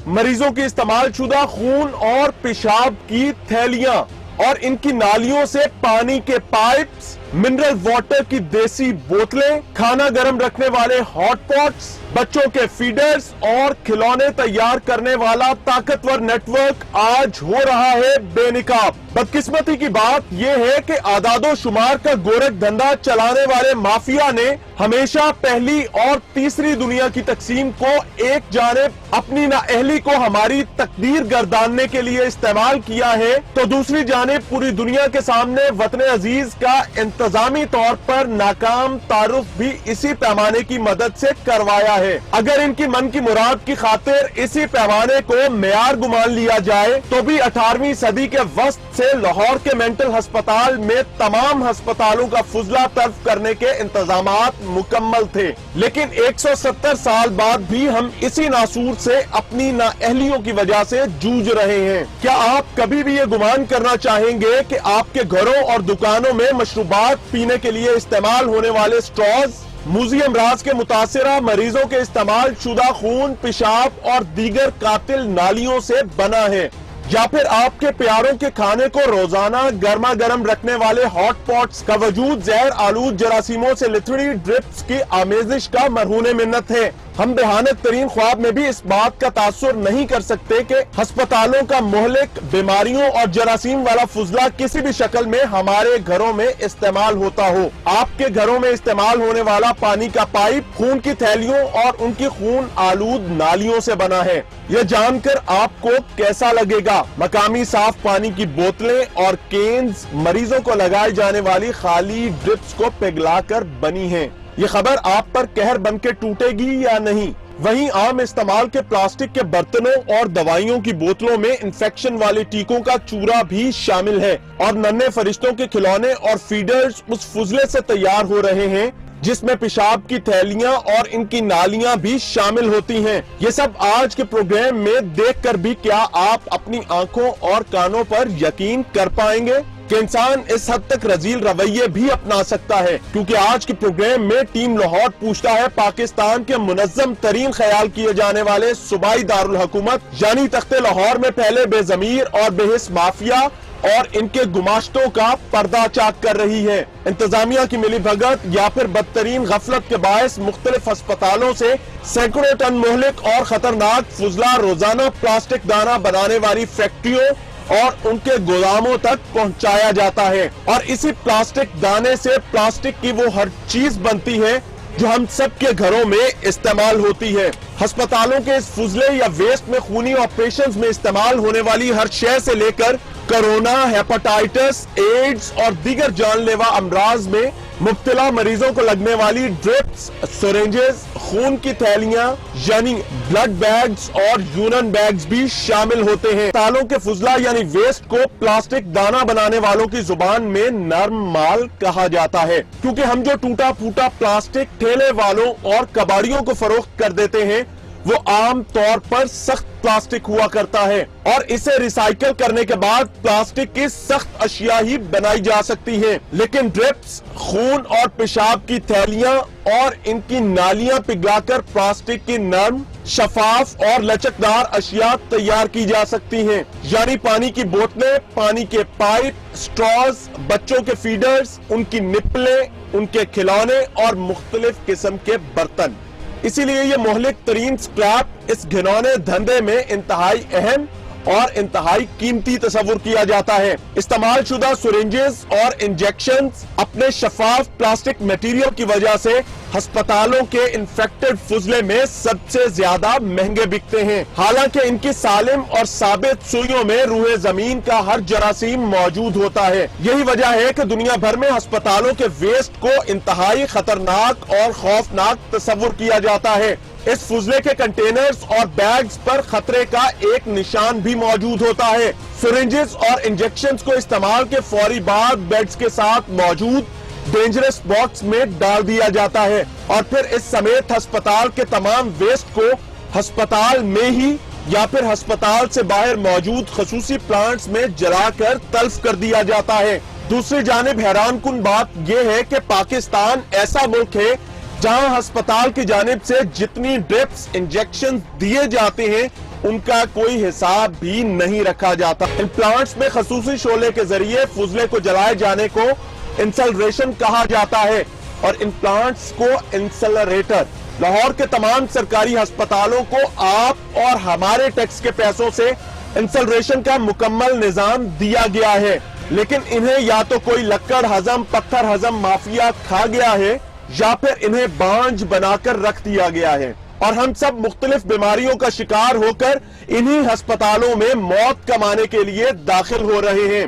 मरीजों की इस्तेमाल शुदा खून और पेशाब की थैलियां और इनकी नालियों से पानी के पाइप्स, मिनरल वाटर की देसी बोतलें, खाना गर्म रखने वाले हॉट पॉट्स, बच्चों के फीडर्स और खिलौने तैयार करने वाला ताकतवर नेटवर्क आज हो रहा है बेनिकाब। बदकिस्मती की बात यह है कि आदादो शुमार का गोरख धंधा चलाने वाले माफिया ने हमेशा पहली और तीसरी दुनिया की तकसीम को एक जानिब अपनी नाअहली को हमारी तकदीर गर्दानने के लिए इस्तेमाल किया है, तो दूसरी जानिब पूरी दुनिया के सामने वतन अजीज का इंतजामी तौर पर नाकाम तारुफ भी इसी पैमाने की मदद से करवाया है। अगर इनकी मन की मुराद की खातिर इसी पैमाने को मेयार गुमान लिया जाए तो भी 18वीं सदी के वस्त से लाहौर के मेंटल अस्पताल में तमाम अस्पतालों का फुजला तर्फ करने के इंतजामात मुकम्मल थे, लेकिन 170 साल बाद भी हम इसी नासूर से अपनी नाअहलियों की वजह से जूझ रहे हैं। क्या आप कभी भी ये गुमान करना चाहेंगे कि आपके घरों और दुकानों में मशरूबात पीने के लिए इस्तेमाल होने वाले स्ट्रॉज मूजी अमराज के मुतासिरा मरीजों के इस्तेमाल शुदा खून, पेशाब और दीगर कातिल नालियों से बना है? या फिर आपके प्यारों के खाने को रोजाना गर्मा गर्म रखने वाले हॉट पॉट्स का वजूद जहर आलूद जरासीमों से लिथड़ी ड्रिप्स की आमेजिश का मरहून मिन्नत है? हम भयानक तरीन ख्वाब में भी इस बात का तासुर नहीं कर सकते कि अस्पतालों का मोहलिक बीमारियों और जरासीम वाला फुजला किसी भी शक्ल में हमारे घरों में इस्तेमाल होता हो। आपके घरों में इस्तेमाल होने वाला पानी का पाइप खून की थैलियों और उनकी खून आलूद नालियों से बना है। यह जानकर आपको कैसा लगेगा? मकामी साफ पानी की बोतलें और केन्स मरीजों को लगाई जाने वाली खाली ड्रिप्स को पिघलाकर बनी हैं। ये खबर आप पर कहर बन के टूटेगी या नहीं? वहीं आम इस्तेमाल के प्लास्टिक के बर्तनों और दवाइयों की बोतलों में इंफेक्शन वाले टीकों का चूरा भी शामिल है और नन्हे फरिश्तों के खिलौने और फीडर्स उस फुजले से तैयार हो रहे हैं जिसमें पेशाब की थैलियां और इनकी नालियां भी शामिल होती हैं। ये सब आज के प्रोग्राम में देखकर भी क्या आप अपनी आंखों और कानों पर यकीन कर पाएंगे कि इंसान इस हद तक रजील रवैये भी अपना सकता है? क्योंकि आज के प्रोग्राम में टीम लाहौर पूछता है पाकिस्तान के मुनज्जम तरीन ख्याल किए जाने वाले सूबाई दारुल हुकूमत यानी तख्ते लाहौर में फैले बेजमीर और बेहिस माफिया और इनके गुमाश्तों का पर्दा चाक कर रही है। इंतजामिया की मिली भगत या फिर बदतरीन गफलत के बायस मुख्तलिफ अस्पतालों से सैकड़ों टन मोहलिक और खतरनाक फुजला रोजाना प्लास्टिक दाना बनाने वाली फैक्ट्रियों और उनके गोदामों तक पहुंचाया जाता है और इसी प्लास्टिक दाने से प्लास्टिक की वो हर चीज बनती है जो हम सब के घरों में इस्तेमाल होती है। अस्पतालों के इस फुजले या वेस्ट में खूनी ऑपरेशंस में इस्तेमाल होने वाली हर शय से लेकर कोरोना, हेपेटाइटिस, एड्स और दीगर जानलेवा अमराज में मुब्तला मरीजों को लगने वाली ड्रिप्स, सिरिंजेस, खून की थैलियां यानी ब्लड बैग्स और यूरिन बैग्स भी शामिल होते हैं। तालों के फुजला यानी वेस्ट को प्लास्टिक दाना बनाने वालों की जुबान में नर्म माल कहा जाता है, क्योंकि हम जो टूटा फूटा प्लास्टिक ठेले वालों और कबाड़ियों को फरोख्त कर देते हैं वो आम तौर पर सख्त प्लास्टिक हुआ करता है और इसे रिसाइकल करने के बाद प्लास्टिक की सख्त अशिया ही बनाई जा सकती है। लेकिन ड्रिप्स, खून और पेशाब की थैलियां और इनकी नालियां पिघलाकर प्लास्टिक की नर्म, शफाफ और लचकदार अशिया तैयार की जा सकती हैं, यानी पानी की बोतलें, पानी के पाइप, स्ट्रॉज, बच्चों के फीडर्स, उनकी निप्पलें, उनके खिलौने और मुख्तलिफ किस्म के बर्तन। इसीलिए ये मोहलिक तरीन स्क्रैप इस घिनौने धंधे में इंतहाई अहम और इंतहाई कीमती तस्वुर किया जाता है। इस्तेमाल शुदा सिरिंजेस और इंजेक्शंस अपने शफाफ प्लास्टिक मटेरियल की वजह से अस्पतालों के इन्फेक्टेड फुजले में सबसे ज्यादा महंगे बिकते हैं। हालांकि इनकी सालिम और साबित सुइयों में रूहे जमीन का हर जरासीम मौजूद होता है। यही वजह है कि दुनिया भर में अस्पतालों के वेस्ट को इंतहाई खतरनाक और खौफनाक तस्वुर किया जाता है। इस फुजले के कंटेनर्स और बैग्स पर खतरे का एक निशान भी मौजूद होता है। सिरिंजेस और इंजेक्शंस को इस्तेमाल के फौरी बाद बेड्स के साथ मौजूद डेंजरस बॉक्स में डाल दिया जाता है और फिर इस समेत अस्पताल के तमाम वेस्ट को अस्पताल में ही या फिर अस्पताल से बाहर मौजूद खसूसी प्लांट्स में जलाकर तल्फ कर दिया जाता है। दूसरी जानिब हैरानकुन बात यह है कि पाकिस्तान ऐसा मुल्क है जहां अस्पताल की जानिब से जितनी ड्रिप्स, इंजेक्शन दिए जाते हैं ان کا کوئی حساب بھی نہیں رکھا جاتا۔ ان پلانٹس میں خصوصی شعلے کے ذریعے فضلے کو جلائے جانے کو انسلریشن کہا جاتا ہے اور ان پلانٹس کو انسلریٹر۔ لاہور کے تمام سرکاری ہسپتالوں کو آپ اور ہمارے ٹیکس کے پیسوں سے انسلریشن کا مکمل نظام دیا گیا ہے، لیکن انہیں یا تو کوئی لکڑ ہضم پتھر ہضم مافیا کھا گیا ہے یا پھر انہیں بانجھ بنا کر رکھ دیا گیا ہے، اور ہم سب مختلف بیماریوں کا شکار ہو کر انہی ہسپتالوں میں موت کمانے کے لیے داخل ہو رہے ہیں۔